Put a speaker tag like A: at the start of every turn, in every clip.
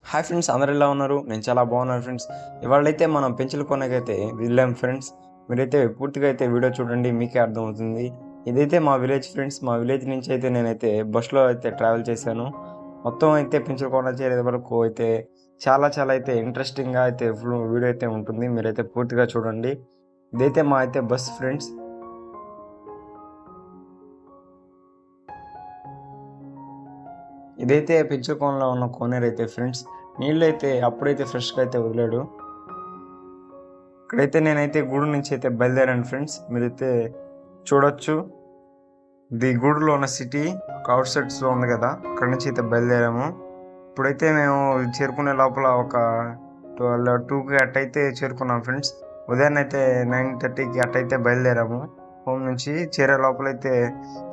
A: Hi friends, అందరు ఎలా ఉన్నారు? నేను చాలా బాగున్నాను ఫ్రెండ్స్. ఇవాళైతే మనం పెంచులకొనకైతే వెళ్ళాం ఫ్రెండ్స్. మీరైతే పూర్తిగా అయితే వీడియో చూడండి, మీకే అర్థమవుతుంది. ఇదైతే మా విలేజ్ ఫ్రెండ్స్. మా విలేజ్ నుంచి అయితే నేనైతే బస్సులో అయితే ట్రావెల్ చేశాను. మొత్తం అయితే పెంచులకొన చేరే వరకు అయితే చాలా చాలా అయితే ఇంట్రెస్టింగ్‌గా అయితే ఫుల్ వీడియో అయితే ఉంటుంది. మీరైతే పూర్తిగా చూడండి. ఇదైతే మా అయితే బస్ ఫ్రెండ్స్. ఇదైతే పెంచులకొనలో ఉన్న కోనేరైతే ఫ్రెండ్స్. నీళ్ళైతే అప్పుడైతే ఫ్రెష్‌గా అయితే వదిలాడు. ఇక్కడైతే నేనైతే గూడూరు నుంచి అయితే బయలుదేరాను ఫ్రెండ్స్. మీరైతే చూడొచ్చు. ఇది గూడూరులో ఉన్న సిటీ ఒక ఔట్‌స్కర్ట్స్‌లో ఉంది గదా! అక్కడి నుంచి అయితే బయలుదేరాము. ఇప్పుడైతే మేము చేరుకునే లోపల ఒక 2కి అట్టయితే చేరుకున్నాం ఫ్రెండ్స్. ఉదయాన్నయితే 9:30కి అట్టయితే బయలుదేరాము. హోమ్ నుంచి చేరే లోపలైతే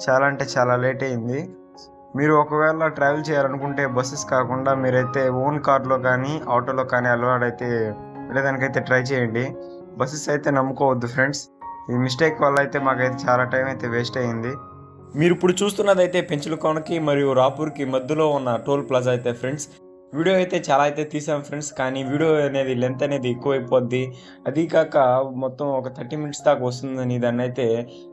A: చాలా అంటే చాలా లేట్ అయింది. మీరు ఒకవేళ ట్రావెల్ చేయాలనుకుంటే బసెస్ కాకుండా మీరైతే ఓన్ కార్‌లో కానీ, ఆటోలో కానీ అలవాటైతే వెళ్ళేదానికైతే ట్రై చేయండి. బసెస్ అయితే నమ్ముకోవద్దు ఫ్రెండ్స్. ఈ మిస్టేక్ వల్ల అయితే మాకైతే చాలా టైం అయితే వేస్ట్ అయింది. మీరిప్పుడు చూస్తున్నదైతే పెంచులకోనకి మరియు రాపూర్‌కి మధ్యలో ఉన్న టోల్ ప్లాజా అయితే ఫ్రెండ్స్. వీడియో అయితే చాలా అయితే తీసాం ఫ్రెండ్స్. కానీ వీడియో అనేది లెంత్ అనేది ఎక్కువైపోద్ది. అదీ కాక మొత్తం ఒక 30 మినిట్స్ దాకా వస్తుందని దాన్నైతే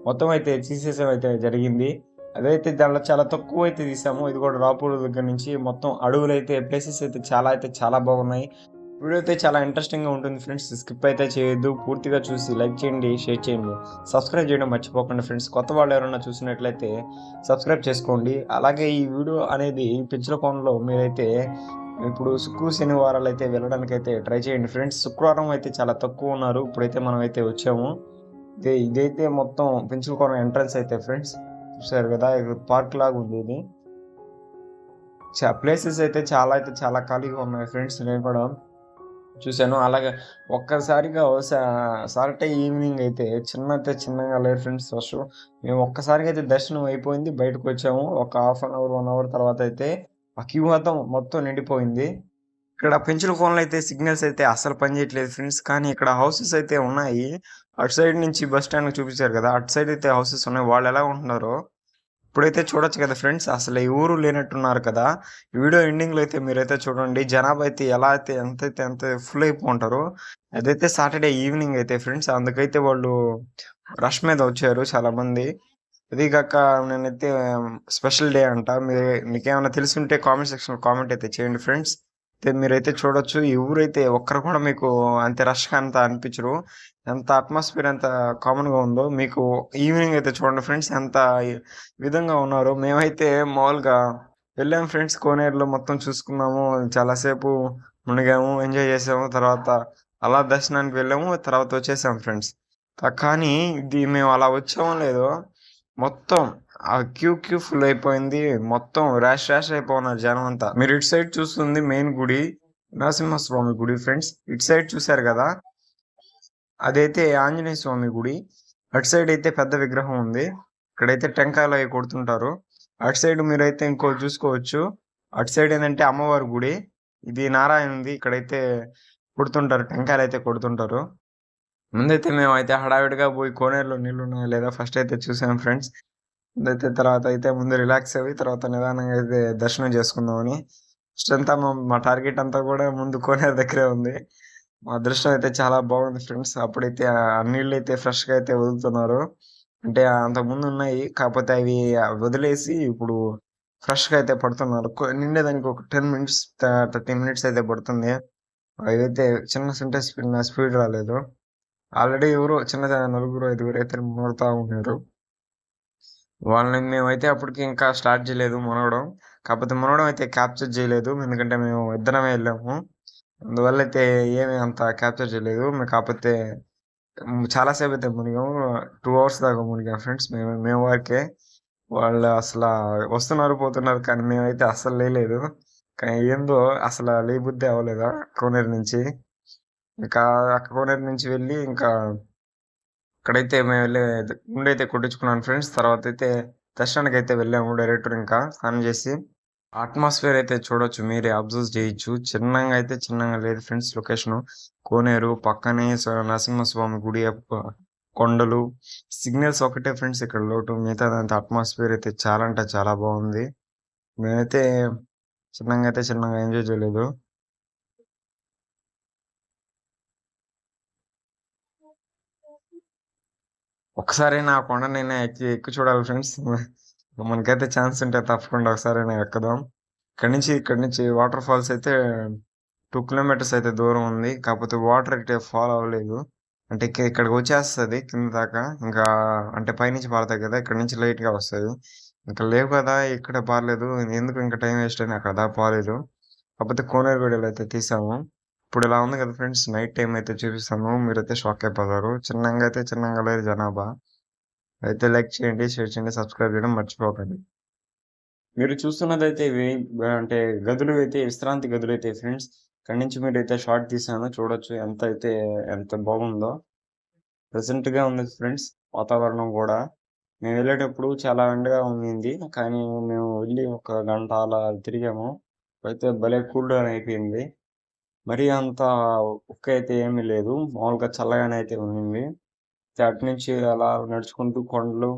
A: మొత్తం అయితే తీసేయడం అయితే జరిగింది. అదైతే దాంట్లో చాలా తక్కువైతే తీసాము. ఇది కూడా రాపూర్ దగ్గర నుంచి మొత్తం అడవులైతే ప్లేసెస్ అయితే చాలా బాగున్నాయి. వీడియో అయితే చాలా ఇంట్రెస్టింగ్‌గా ఉంటుంది ఫ్రెండ్స్. స్కిప్ అయితే చేయొద్దు. పూర్తిగా చూసి లైక్ చేయండి, షేర్ చేయండి. సబ్స్క్రైబ్ చేయడం మర్చిపోకండి ఫ్రెండ్స్. కొత్త వాళ్ళు ఎవరైనా చూసినట్లయితే సబ్స్క్రైబ్ చేసుకోండి. అలాగే ఈ వీడియో అనేది పెంచులకోనలో మీరైతే ఇప్పుడు శనివారాలైతే వెళ్ళడానికైతే ట్రై చేయండి ఫ్రెండ్స్. శుక్రవారం అయితే చాలా తక్కువ ఉన్నారు. ఇప్పుడైతే మనమైతే వచ్చాము. ఇదైతే మొత్తం పెంచులకోన ఎంట్రన్స్ అయితే ఫ్రెండ్స్. చూసారు గదా! ఇది పార్క్ లాగా ఉంది ఇది. ప్లేసెస్ అయితే చాలా ఖాళీగా ఉన్నాయి ఫ్రెండ్స్. నేను కూడా చూసాను. అలాగే ఒక్కసారిగా సాటర్‌డే ఈవినింగ్ అయితే చిన్నగా లేదు ఫ్రెండ్స్ రష్. మేము ఒక్కసారిగా అయితే దర్శనం అయిపోయింది. బయటకొచ్చాము. ఒక హాఫ్ అన్ అవర్, 1 అవర్ తర్వాత అయితే ఆ క్యూ మొత్తం నిండిపోయింది. ఇక్కడ పెంచులకోనలో అయితే సిగ్నల్స్ అయితే అస్సలు పనిచేయట్లేదు ఫ్రెండ్స్. కానీ ఇక్కడ హౌసెస్ అయితే ఉన్నాయి. అటు సైడ్ నుంచి బస్ స్టాండ్ చూపించారు కదా! అటు సైడ్ అయితే హౌసెస్ ఉన్నాయి. వాళ్ళెలా ఉంటున్నారో ఇప్పుడైతే చూడొచ్చు కదా ఫ్రెండ్స్. అసలు ఎవరు లేనట్టున్నారు కదా! ఈ వీడియో ఎండింగ్‌లో అయితే మీరైతే చూడండి. జనాభా అయితే ఎలా అయితే ఎంతైతే అంత ఫుల్ అయిపోంటారో. అదైతే సాటర్‌డే ఈవినింగ్ అయితే ఫ్రెండ్స్. అందుకైతే వాళ్ళు రష్ మీద వచ్చారు చాలామంది. అదీ గాక నేనైతే స్పెషల్ డే అంట. మీకేమన్నా తెలిసుంటే కామెంట్ సెక్షన్‌లో కామెంట్ అయితే చేయండి ఫ్రెండ్స్. అయితే మీరైతే చూడొచ్చు. ఈ ఊరైతే ఒక్కరు కూడా మీకు అంతే రష్‌గా అంత అనిపించరు. ఎంత అట్మాస్ఫియర్ ఎంత కామన్‌గా ఉందో మీకు ఈవినింగ్ అయితే చూడండి ఫ్రెండ్స్. ఎంత ఈ విధంగా ఉన్నారో. మేమైతే మామూలుగా వెళ్ళాము ఫ్రెండ్స్. కోనేరులో మొత్తం చూసుకున్నాము. చాలా సేపు మునిగాము, ఎంజాయ్ చేసాము. తర్వాత అలా దర్శనానికి వెళ్ళాము. తర్వాత వచ్చేసాం ఫ్రెండ్స్. కానీ ఇది మేము అలా వచ్చామో లేదో మొత్తం ఆ క్యూ ఫుల్ అయిపోయింది. మొత్తం ర్యాష్ అయిపోతున్నారు జనమంతా. మీరు ఇటు సైడ్ చూస్తుంది మెయిన్ గుడి. నరసింహస్వామి గుడి ఫ్రెండ్స్. ఇటు సైడ్ చూసారు గదా! అదైతే ఆంజనేయ స్వామి గుడి. అటు సైడ్ అయితే పెద్ద విగ్రహం ఉంది. ఇక్కడైతే టెంకాయలయి కొడుతుంటారు. అటు సైడ్ మీరైతే ఇంకోటి చూసుకోవచ్చు. అటు సైడ్ ఏందంటే అమ్మవారి గుడి. ఇది నారాయణునిది. ఇక్కడైతే కొడుతుంటారు. టెంకాయలయితే కొడుతుంటారు. ముందైతే మేమైతే హడావిడిగా పోయి కోనేరులో నీళ్లున్నాయా లేదా ఫస్ట్ అయితే చూసాం ఫ్రెండ్స్. అయితే తర్వాత అయితే ముందు రిలాక్స్ అయ్యి తర్వాత నిదానంగా అయితే దర్శనం చేసుకుందామని. ఫస్ట్ అంతా మా టార్గెట్ అంతా కూడా ముందు కోనేరు దగ్గరే ఉంది. మా అదృష్టం అయితే చాలా బాగుంది ఫ్రెండ్స్. అప్పుడైతే ఆ నీళ్ళైతే ఫ్రెష్‌గా అయితే వదులుతున్నారు. అంటే అంతకుముందు ఉన్నాయి. కాకపోతే అవి వదిలేసి ఇప్పుడు ఫ్రెష్‌గా అయితే పడుతున్నారు. నిండేదానికి ఒక 10 మినిట్స్ 30 మినిట్స్ అయితే పడుతుంది. అదైతే స్పీడ్ రాలేదు. ఆల్రెడీ ఎవరో నలుగురు, ఐదుగురు అయితే మునుగుతా ఉన్నారు. వాళ్ళని మేమైతే అప్పటికి ఇంకా స్టార్ట్ చేయలేదు మునగడం. కాకపోతే మునగడం అయితే క్యాప్చర్ చేయలేదు. ఎందుకంటే మేము ఇద్దరమే ఎళ్ళాము. అందువల్లైతే ఏమి అంత క్యాప్చర్ చేయలేదు. కాపోతే చాలా సేపయితే మునిగాము. 2 అవర్స్ దాకా మునిగాం ఫ్రెండ్స్. మేము మేము వరకే. వాళ్ళు వస్తున్నారు, పోతున్నారు. కానీ మేమైతే అస్సలు లేయలేదు. కానీ ఏందో లేయబుద్దే అవ్వలేదు కోనేరు నుంచి. ఇంకా కోనేరు నుంచి వెళ్ళి ఇంకా అక్కడైతే మేమెళ్ళి గుండైతే కొట్టించుకున్నాను ఫ్రెండ్స్. తర్వాతైతే దర్శనానికైతే వెళ్ళాము డైరెక్టర్ ఇంకా స్నానం చేసి. అట్మాస్ఫియర్ అయితే చూడొచ్చు. మీరే అబ్జర్వ్ చేయొచ్చు. చిన్నంగా లేదు ఫ్రెండ్స్ లొకేషను. కోనేరు పక్కనే నరసింహస్వామి గుడి కొండలు. సిగ్నల్స్ ఒకటే ఫ్రెండ్స్ ఇక్కడ లోటు. మిగతాదంతా అట్మాస్ఫియర్ అయితే చాలా అంటే చాలా బావుంది. మేమైతే చిన్నగా ఎంజాయ్ చేయలేదు. ఒక్కసారైనా ఆ కొండనైనా ఎక్కి చూడాలి ఫ్రెండ్స్. మనకైతే ఛాన్స్ ఉంటే తప్పకుండా ఒకసారైనా ఎక్కుదాం. ఇక్కడి నుంచి వాటర్ ఫాల్స్ అయితే 2 కిలోమీటర్స్ అయితే దూరం ఉంది. కాకపోతే వాటర్ అయితే ఫాల్ అవ్వలేదు. అంటే ఇక్కడికి వచ్చేస్తది కింద దాకా. ఇంకా అంటే పైనుంచి పడతాయి కదా! ఇక్కడి నుంచి లైట్‌గా వస్తది. ఇంకా లేవు కదా! ఇక్కడే పారలేదు. ఎందుకు ఇంకా టైం వేస్ట్ అని అక్కడ దాకా పోలేదు. కాకపోతే కోనేరు వీడియోలో అయితే తీసాము. ఇప్పుడు ఇలా ఉంది కదా ఫ్రెండ్స్! నైట్ టైమ్ అయితే చూపిస్తాను. మీరైతే షాక్ అయిపోతారు. చిన్నంగా లేదు జనాభా. అయితే లైక్ చేయండి, షేర్ చేయండి, సబ్స్క్రైబ్ చేయడం మర్చిపోకండి. మీరు చూస్తున్నదైతే అంటే విశ్రాంతి గదులైతే ఫ్రెండ్స్. ఇక్కడి నుంచి మీరైతే షాట్ తీశాను. చూడొచ్చు ఎంత బాగుందో. ప్లెజెంట్‌గా ఉంది ఫ్రెండ్స్ వాతావరణం గూడా. మేము వెళ్ళేటప్పుడు చాలా ఎండగా ఉండింది. కానీ మేము వెళ్లి ఒక గంట అలా తిరిగాము. అయితే భలే కూల్ డౌన్ అయిపోయింది. మరీ అంత ఉక్కయితే ఏమీ లేదు. మామూలుగా చల్లగానే అయితే ఉండింది. అటునుంచి అలా నడుచుకుంటూ కొండలు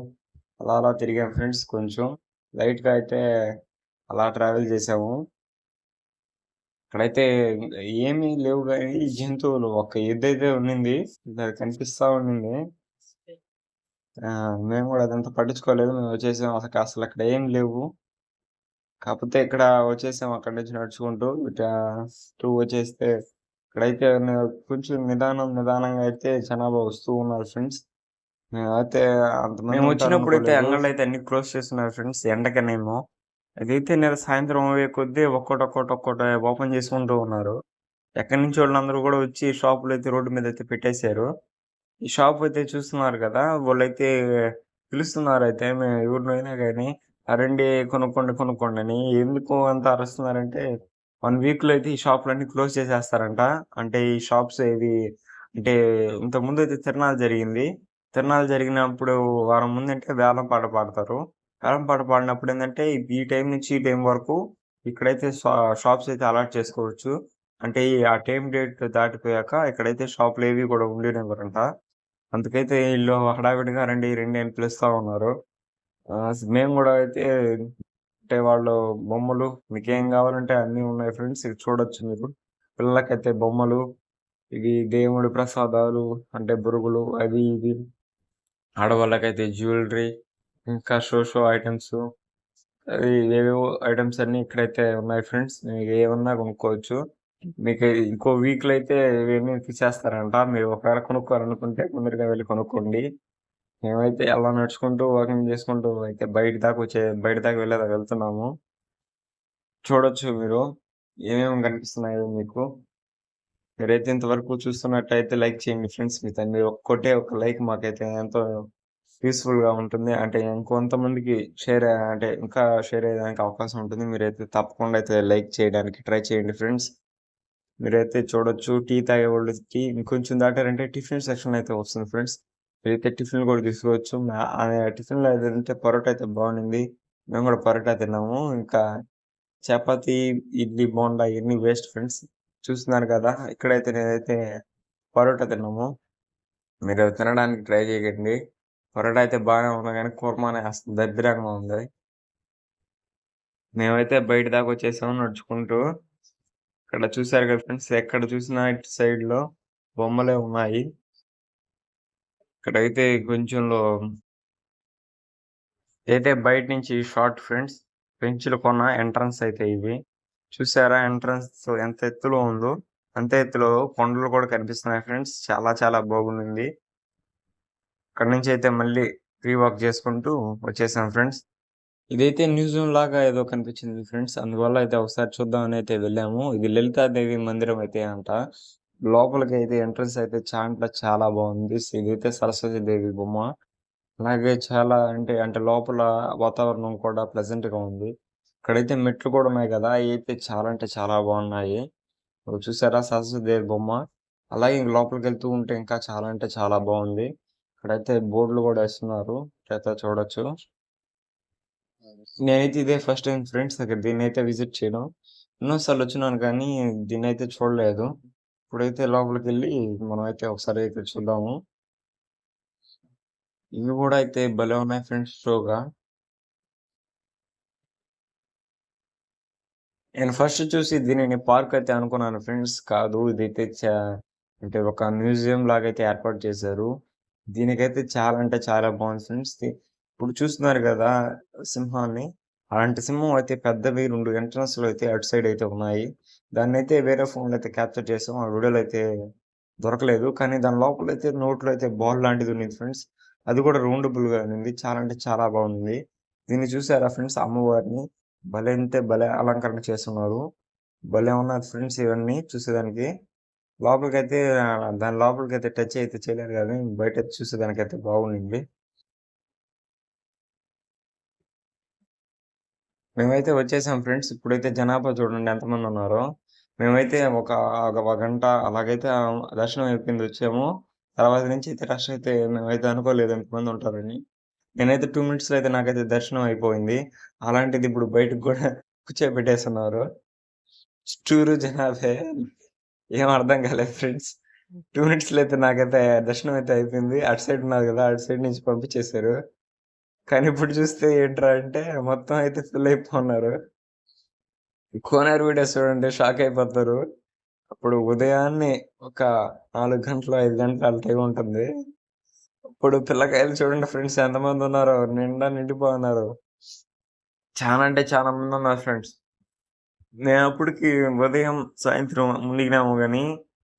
A: అలా తిరిగాం ఫ్రెండ్స్ కొంచెం. లైట్‌గా అయితే అలా ట్రావెల్ చేసాము. అక్కడైతే ఏమీ లేవు గానీ జంతువులు. ఒక ఎద్దయితే ఉండింది. అది కనిపిస్తా ఉండింది. మేము గూడా అదంతా పట్టించుకోలేదు. మేము వచ్చేసాం. అసలక్కడ ఏం లేవు. కాపోతే ఇక్కడ వచ్చేసాం అక్కడి నుంచి నడుచుకుంటూ. వచ్చేస్తే ఇక్కడైతే కొంచెం నిదానంగా అయితే జనాభా వస్తూ ఉన్నారు ఫ్రెండ్స్. మేమైతే అంతమంది మేమొచ్చినప్పుడైతే అంగళ్ళైతే అన్నీ క్లోజ్ చేసున్నారు ఫ్రెండ్స్ ఎండకనేమో. అదైతే సాయంత్రం అయ్యే కొద్దీ ఒక్కోటి ఓపెన్ చేసుకుంటూ ఉన్నారు. ఎక్కడి నుంచోళ్ళందరూ గూడా వచ్చి షాపులైతే రోడ్డు మీదయితే పెట్టేశారు. ఈ షాప్ అయితే చూస్తున్నారు గదా! వాళ్ళైతే పిలుస్తున్నారైతే మేము ఎవరినైనా గాని, రండి కొనుక్కోండి అని. ఎందుకు అంత అరుస్తున్నారంటే, 1 వీక్‌లో అయితే ఈ షాపులన్నీ క్లోజ్ చేసేస్తారంట. అంటే ఈ షాప్స్ ఏవి అంటే ఇంతకుముందయితే తిరణాలు జరిగింది. తిరణాలు జరిగినప్పుడు వారం ముందంటే వేలం పాట పాడతారు. వేలం పాట పాడినప్పుడేందంటే, ఈ టైం నుంచి ఈ టైం వరకు ఇక్కడైతే షాప్స్ అయితే అలాట్ చేసుకోవచ్చు. అంటే ఆ టైమ్ డేట్ దాటిపోయాక ఇక్కడైతే షాపులేవి గూడా ఉండనివ్వరంట. అందుకైతే ఈళ్ళు హడావిడిగా రండి అని పిలుస్తా ఉన్నారు. మేము గూడా అయితే అంటే వాళ్ళు బొమ్మలు మీకేం గావాలంటే అన్నీ ఉన్నాయి ఫ్రెండ్స్. ఇవి చూడొచ్చు మీరు. పిల్లలకైతే బొమ్మలు, ఇవి దేవుడి ప్రసాదాలు అంటే బురుగులు అవి ఇవి. ఆడవాళ్ళకైతే జ్యువెలరీ, ఇంకా షో ఐటెమ్స్ అది ఏవేవో ఐటెమ్స్ అన్నీ ఇక్కడైతే ఉన్నాయి ఫ్రెండ్స్. మీకేమన్నా కొనుక్కోవచ్చు. మీకు ఇంకో వీక్‌లో అయితే ఇవన్నీ తీసేస్తారంట. మీరు ఒకవేళ కొనుక్కోవాలనుకుంటే తొందరగా వెళ్లి కొనుక్కోండి. మేమైతే అలా నడుచుకుంటూ, వాకింగ్ చేసుకుంటూ అయితే బయట దాకా వెళ్తున్నాము. చూడొచ్చు మీరు. ఏమేమి కనిపిస్తున్నాయో మీకు. మీరైతే ఇంతవరకు చూస్తున్నట్టయితే లైక్ చేయండి ఫ్రెండ్స్. మీరు ఒక లైక్ మాకైతే ఎంతో యూజ్‌ఫుల్‌గా ఉంటుంది. అంటే ఇంకొంతమందికి ఇంకా షేర్ అయ్యడానికి అవకాశం ఉంటుంది. మీరైతే తప్పకుండా అయితే లైక్ చేయడానికి ట్రై చేయండి ఫ్రెండ్స్. మీరైతే చూడొచ్చు టీ తాగేవాళ్ళకి ఇంకొంచెం దాటారంటే టిఫిన్ సెక్షన్ అయితే వస్తుంది ఫ్రెండ్స్. మీరైతే టిఫిన్‌లు కూడా తీసుకోవచ్చు. టిఫిన్‌లో ఏదంటే పరోటా అయితే బాగుండింది. మేము కూడా పరోటా తిన్నాము. ఇంకా చపాతీ, ఇడ్లీ, బోండా ఇయన్నీ వేస్ట్ ఫ్రెండ్స్. చూస్తున్నారు కదా! ఇక్కడైతే నేనైతే పరోటా తిన్నాము. మీరు తినడానికి ట్రై చేయండి. పరోటా అయితే బాగానే ఉంది గానీ కుర్మానే అసలు దరిద్రంగా ఉంది. మేమైతే బయట దాకా వచ్చేసాము నడుచుకుంటూ. ఇక్కడ చూసారు కదా ఫ్రెండ్స్ ఎక్కడ చూసినా ఇటు సైడ్‌లో బొమ్మలే ఉన్నాయి. ఇక్కడైతే కొంచెంలో ఇదైతే బయట నుంచి షాట్ ఫ్రెండ్స్. పెంచులు కొన్న ఎంట్రన్స్ అయితే ఇవి. చూసారా ఎంట్రన్స్ ఎంత ఎత్తులో ఉందో. అంతే ఎత్తులో కొండలు కూడా కనిపిస్తున్నాయి ఫ్రెండ్స్. చాలా బాగుంది. అక్కడి నుంచి అయితే మళ్ళీ వాక్ చేసుకుంటూ వచ్చేసాం ఫ్రెండ్స్. ఇదైతే మ్యూజియం లాగా ఏదో కనిపించింది ఫ్రెండ్స్. అందువల్ల అయితే ఒకసారి చూద్దామని అయితే వెళ్ళాము. ఇది లలితాదేవి మందిరం అయితే అంట. లోపలికైతే ఎంట్రన్స్ అయితే చాలా బాగుంది. ఇదైతే సరస్వతి దేవి బొమ్మ. అలాగే అంటే లోపల వాతావరణం కూడా ప్లెజెంట్‌గా ఉంది. ఇక్కడైతే మెట్లు కూడా ఉన్నాయి కదా! అయైతే చాలా బాగున్నాయి. చూసారా సరస్వతి దేవి బొమ్మ. అలాగే ఇంక లోపలికెళ్తూ ఉంటే ఇంకా చాలా బాగుంది. ఇక్కడైతే బోర్డులు కూడా ఏస్తున్నారు. ఇక్కడైతే చూడొచ్చు. నేనైతే ఇదే ఫస్ట్ టైమ్ ఫ్రెండ్స్ దీన్నైతే విజిట్ చేయడం. ఎన్నో సార్లు వచ్చినాను కానీ దీన్నైతే చూడలేదు. ఇప్పుడైతే లోపలికెళ్ళి మనమైతే ఒకసారి అయితే చూద్దాము. ఇవి గూడా అయితే భలే ఉన్నాయి ఫ్రెండ్స్ షోగా. నేను ఫస్ట్ చూసి దీనిని పార్క్ అయితే అనుకున్నాను ఫ్రెండ్స్. కాదు ఇదైతే అంటే ఒక మ్యూజియం లాగైతే ఏర్పాటు చేశారు. దీనికైతే చాలా అంటే చాలా బాగుంది ఫ్రెండ్స్. ఇప్పుడు చూస్తున్నారు గదా! సింహాన్ని. అలాంటి సింహం అయితే పెద్దవి 2 ఎంట్రన్స్‌లు అయితే అటు సైడ్ అయితే ఉన్నాయి. దాన్నైతే వేరే ఫోన్‌లో అయితే క్యాప్చర్ చేసాం. ఆ వీడియోలో అయితే దొరకలేదు. కానీ దాని లోపలైతే నోట్లో అయితే బాల్ లాంటిది ఉన్నింది ఫ్రెండ్స్. అది కూడా రౌండబుల్‌గా ఉన్నింది. చాలా అంటే చాలా బాగుంది. దీన్ని చూసారా ఫ్రెండ్స్ అమ్మవారిని? భలే అంటే భలే అలంకరణ చేసున్నారు. భలే ఉన్నది ఫ్రెండ్స్ ఇవన్నీ చూసేదానికి. లోపలికైతే దాని లోపలికైతే టచ్ అయితే చేయలేదు గానీ, బయట చూసేదానికైతే బాగుండింది. మేమైతే వచ్చేసాం ఫ్రెండ్స్. ఇప్పుడైతే జనాభా చూడండి ఎంతమందున్నారో. మేమైతే ఒక గంట అలాగైతే దర్శనం అయిపోయింది వచ్చాము. తర్వాత నుంచి అయితే రష్ అయితే మేమైతే అనుకోలేదు ఇంతమందుంటారని. నేనైతే 2 మినిట్స్‌లో అయితే నాకైతే దర్శనం అయిపోయింది. అలాంటిది ఇప్పుడు బయటకి గూడా కూర్చోబెట్టేసున్నారు. చుట్టూరు జనాభే. ఏం అర్థం కాలేదు ఫ్రెండ్స్. 2 మినిట్స్‌లో అయితే నాకైతే దర్శనం అయితే అయిపోయింది. అటు సైడ్ ఉన్నారు గదా! అటు సైడ్ నుంచి పంపించేశారు. కానీ ఇప్పుడు చూస్తే ఏంట్రా అంటే మొత్తం అయితే ఫుల్ అయిపోన్నారు. కోనేరు వీడియోస్ చూడండి షాక్ అయిపోతారు. అప్పుడు ఉదయాన్నే ఒక 4 గంటలు, 5 గంటలు టైం ఉంటుంది. ఇప్పుడు పిల్లకాయలు చూడండి ఫ్రెండ్స్ ఎంతమందున్నారో నిండా నిండిపోయున్నారు. చాలా అంటే చాలా మందున్నారు ఫ్రెండ్స్. నేనప్పటికి ఉదయం, సాయంత్రం మునిగినాము గానీ,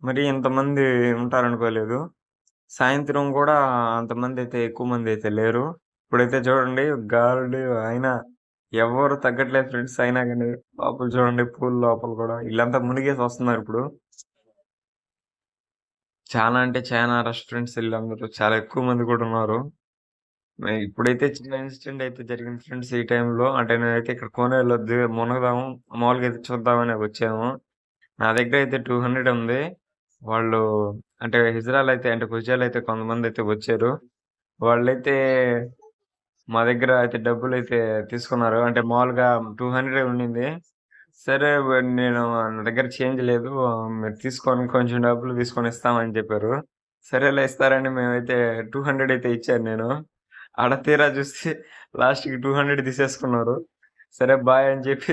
A: మరి ఇంతమంది ఉంటారనుకోలేదు. సాయంత్రం గూడా అంతమందైతే ఎక్కువ మందైతే లేరు. ఇప్పుడైతే చూడండి గాలులు అయినా ఎవ్వరు తగ్గట్లేదు ఫ్రెండ్స్ అయినా గాని. లోపల చూడండి పూల్ లోపల గూడా ఈళ్ళంతా మునిగేసి వస్తున్నారిప్పుడు. చాలా అంటే చానా రష్ ఫ్రెండ్స్ ఈళ్ళందరూ. చాలా ఎక్కువ మంది కూడా ఉన్నారు. ఇప్పుడైతే చిన్న ఇన్సిడెంట్ అయితే జరిగింది ఫ్రెండ్స్ ఈ టైంలో. అంటే నేనైతే ఇక్కడ కోనేరులో మునగదాము మామూలుగా అయితే చూద్దామని వచ్చాము. నా దగ్గరైతే 200 ఉంది. వాళ్ళు అంటే హిజ్రాలయితే అంటే గుజ్జాలయితే కొంతమందయితే వచ్చారు. వాళ్ళైతే మా దగ్గర అయితే డబ్బులైతే తీసుకున్నారు. అంటే మామూలుగా 200 ఉండింది. సరే నేను నా దగ్గర చేంజ్ లేదు. మీరు తీసుకొని కొంచెం డబ్బులు తీసుకొని ఇస్తామని చెప్పారు. సరేలే ఇస్తారని మేమైతే 200 అయితే ఇచ్చాను నేను. ఆడ తీరా చూస్తే లాస్ట్‌కి 200 తీసేసుకున్నారు. సరే బాయ్ అని చెప్పి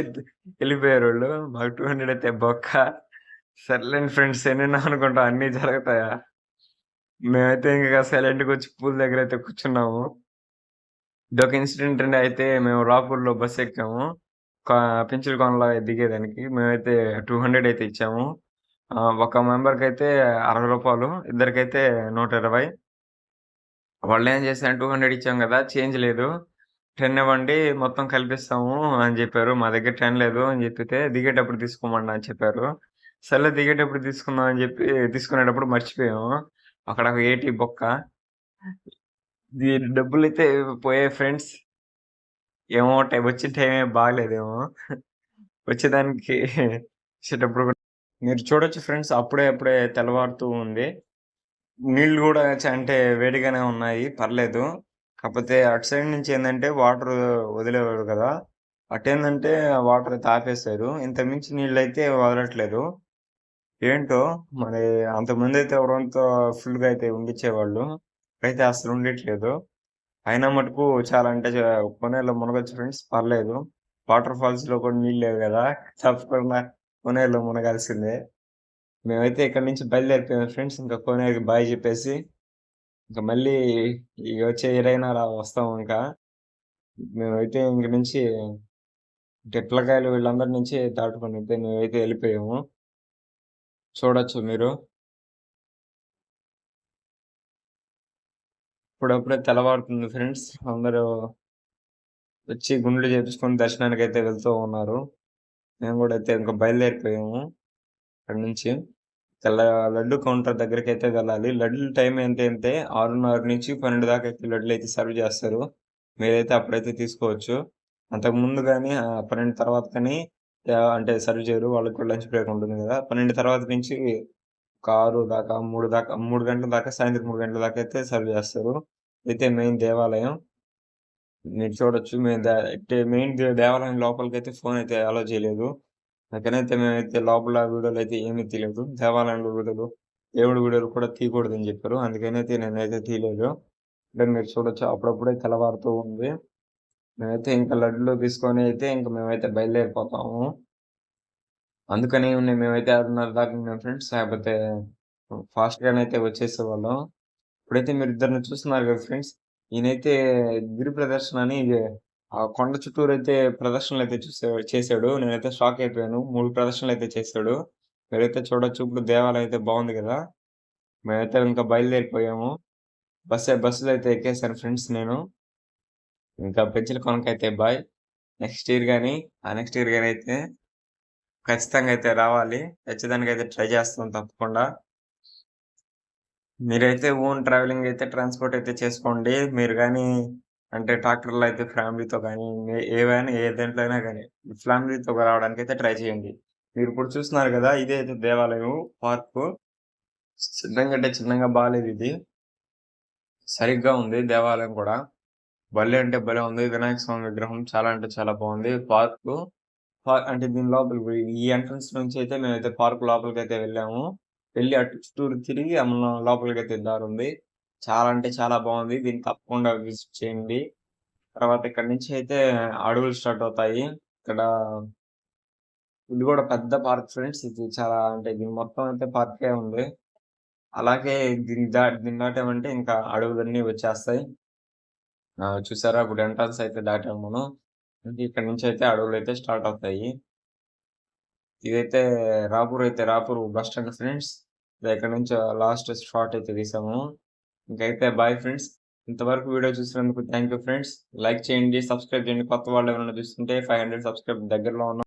A: ఎళ్ళిపోయారోళ్ళు. మాకు 200 అయితే బొక్క. సర్లేండి ఫ్రెండ్స్ ఎన్నెన్నో అనుకుంటాం అన్నీ జరుగుతాయా? మేమైతే ఇంక సైలెంట్‌గొచ్చి పూల్ దగ్గరైతే కూర్చున్నాము. ఇదొక ఇన్సిడెంట్ అండి. అయితే మేము రాపూర్‌లో బస్సెక్కాము. కా పెంచులకొండలో దిగేదానికి. మేమైతే 200 అయితే ఇచ్చాము. ఒక మెంబర్‌కైతే రూ. 60 ఇద్దరికైతే 120. వాళ్ళేం చేశారు 200 ఇచ్చాం గదా! చేంజ్ లేదు. 10 ఇవ్వండి మొత్తం కలిపిస్తాము అని జెప్పారు. మా దగ్గర 10 లేదు అని జెప్పితే దిగేటప్పుడు తీసుకోమన్నా అని చెప్పారు. సర్లే దిగేటప్పుడు తీసుకుందాం అని జెప్పి తీసుకునేటప్పుడు మర్చిపోయాము. అక్కడ ఒక 80 బొక్క. దీని డబ్బులైతే పోయాయి ఫ్రెండ్స్. ఏమో వచ్చిన టైమే బాగాలేదేమో. వచ్చేదానికి వచ్చేటప్పుడు కూడా మీరు చూడొచ్చు ఫ్రెండ్స్ అప్పుడే తెల్లవారుతూ ఉంది. నీళ్ళు గూడా అంటే వేడిగానే ఉన్నాయి. పర్లేదు. కాపోతే అటు సైడ్ నుంచి ఏందంటే వాటర్ వదిలేవారు గదా! అటేందంటే వాటర్ అయితే ఆపేశారు. ఇంతకు మించి నీళ్ళైతే వదలట్లేదు. ఏంటో మరి అంతకుముందైతే ఎవరంతో ఫుల్‌గా అయితే ఉండిచ్చేవాళ్ళు. ఇప్పుడైతే అసలు ఉండట్లేదు. అయినా మటుకు చాలా అంటే కోనేరులో మునగొచ్చు ఫ్రెండ్స్ పర్లేదు. వాటర్ ఫాల్స్‌లో కూడా నీళ్ళు లేవు గదా! తప్పకుండా కోనేరులో మునగాల్సిందే. మేమైతే ఇక్కడి నుంచి బయలుదేరిపోయాం ఫ్రెండ్స్. ఇంకా కోనేరుకి బాయ్ జెప్పేసి, ఇంక మళ్ళీ ఈ వచ్చే ఇరైనా వస్తాం ఇంకా. మేమైతే ఇంక నుంచి పిల్లకాయలు వీళ్ళందరి నుంచి దాటుకొని అయితే మేమైతే ఎళ్ళిపోయాము. చూడొచ్చు మీరు. ఇప్పుడప్పుడే తెల్లవారుతుంది ఫ్రెండ్స్. అందరూ వచ్చి గుండ్లు చేపించుకొని దర్శనానికైతే వెళ్తూ ఉన్నారు. మేము గూడా అయితే ఇంక బయలుదేరిపోయాము అక్కడి నుంచి. తెల్ల లడ్డు కౌంటర్ దగ్గరికైతే వెళ్ళాలి. లడ్డుల టైం ఎంతంటే 6:30-12 దాకా అయితే లడ్డులైతే సర్వ్ చేస్తారు. మీరైతే అప్పుడైతే తీసుకోవచ్చు. అంతకుముందు గాని 12 తర్వాత కానీ అంటే సర్వ్ చేయరు. వాళ్ళకి కూడా లంచ్ బ్రేక్ ఉంటుంది గదా! 12 తర్వాత నుంచి ఒక 6 దాకా, 3 గంటల దాకా సాయంత్రం 3 గంటల దాకా అయితే సర్వ్ చేస్తారు. అయితే మెయిన్ దేవాలయం. మీరు చూడొచ్చు. మేము మెయిన్ దేవాలయం లోపలికైతే ఫోనయితే అలో చేయలేదు. అందుకనైతే మేమైతే లోపల వీడియోలైతే ఏమీ తీయలేదు. దేవాలయంలో వీడియోలు, దేవుడి వీడియోలు కూడా తీయకూడదని జెప్పారు. అందుకనైతే నేనైతే తీయలేదు. అంటే మీరు చూడొచ్చు అప్పుడప్పుడే తెల్లవారుతూ ఉంది. మేమైతే ఇంక లడ్డులు తీసుకొని అయితే ఇంక మేమైతే బయలుదేరిపోతాము. అందుకని మేమైతే 6:30 దాకా ఉన్నాం ఫ్రెండ్స్. లేకపోతే ఫాస్ట్‌గానైతే వచ్చేసేవాళ్ళం. ఇప్పుడైతే మీరిద్దరిని చూస్తున్నారు కదా ఫ్రెండ్స్. ఈయనైతే గిరి ప్రదర్శన అని ఆ కొండ చుట్టూరైతే ప్రదర్శనలైతే చేసాడు. నేనైతే షాక్ అయిపోయాను. 3 ప్రదర్శనలైతే చేసాడు. మీరైతే చూడొచ్చు. ఇప్పుడు దేవాలయం అయితే బావుంది గదా! మేమైతే ఇంకా బయలుదేరిపోయాము. బస్సులో అయితే ఎక్కేసాను ఫ్రెండ్స్ నేను. ఇంకా పెంచలకోనకైతే బాయ్. నెక్స్ట్ ఇయర్ గాని, ఆ నెక్స్ట్ ఇయర్ గాని అయితే ఖచ్చితంగా అయితే రావాలి. ఖచ్చితానికైతే ట్రై చేస్తాం తప్పకుండా. మీరైతే ఓన్ ట్రావెలింగ్ అయితే ట్రాన్స్‌పోర్ట్ అయితే చేసుకోండి. మీరు గాని అంటే ట్రాక్టర్‌లో అయితే ఫ్యామిలీతో గాని, ఏవైనా ఏ దేంట్లో అయినా గాని ఫ్యామిలీతో రావడానికైతే ట్రై చేయండి. మీరిప్పుడు చూస్తున్నారు గదా! ఇదే అయితే దేవాలయం పార్కు. చిన్నగా అంటే చిన్నగా బాలేదిది. సరిగ్గా ఉంది దేవాలయం కూడా. భలే అంటే భలే ఉంది. వినాయక స్వామి విగ్రహం చాలా అంటే చాలా బావుంది. పార్కు అంటే దీని లోపలికి పోయి ఈ ఎంట్రన్స్ నుంచి అయితే మేమైతే పార్క్ లోపలికైతే వెళ్ళాము. వెళ్లి అటు చుట్టూరు తిరిగి లోపలికైతే దారుంది. చాలా అంటే చాలా బావుంది. దీన్ని తప్పకుండా విజిట్ చేయండి. తర్వాత ఇక్కడి నుంచి అయితే అడవులు స్టార్ట్ అవుతాయి. ఇక్కడ ఇది గూడా పెద్ద పార్క్ ఫ్రెండ్స్. ఇది చాలా అంటే దీని మొత్తం అయితే పార్కే ఉంది. అలాగే దీన్ని దాటామంటే ఇంకా అడవులన్నీ వచ్చేస్తాయి. చూసారా ఇప్పుడు ఎంట్రన్స్ అయితే దాటాము మనం. ఇంక ఇక్కడి నుంచయితే అడవులైతే స్టార్ట్ అవుతాయి. ఇదైతే రాపూర్ బస్ స్టాండ్ ఫ్రెండ్స్. ఇక్కడి నుంచి లాస్ట్ షాట్ అయితే తీసాము. ఇంకైతే బాయ్ ఫ్రెండ్స్. ఇంతవరకు వీడియో చూసినందుకు థాంక్ యూ ఫ్రెండ్స్. లైక్ చేయండి, సబ్స్క్రైబ్ చేయండి. కొత్త వాళ్ళు ఎవరైనా చూస్తుంటే 500 సబ్స్క్రైబ్ దగ్గరలో ఉన్నాం.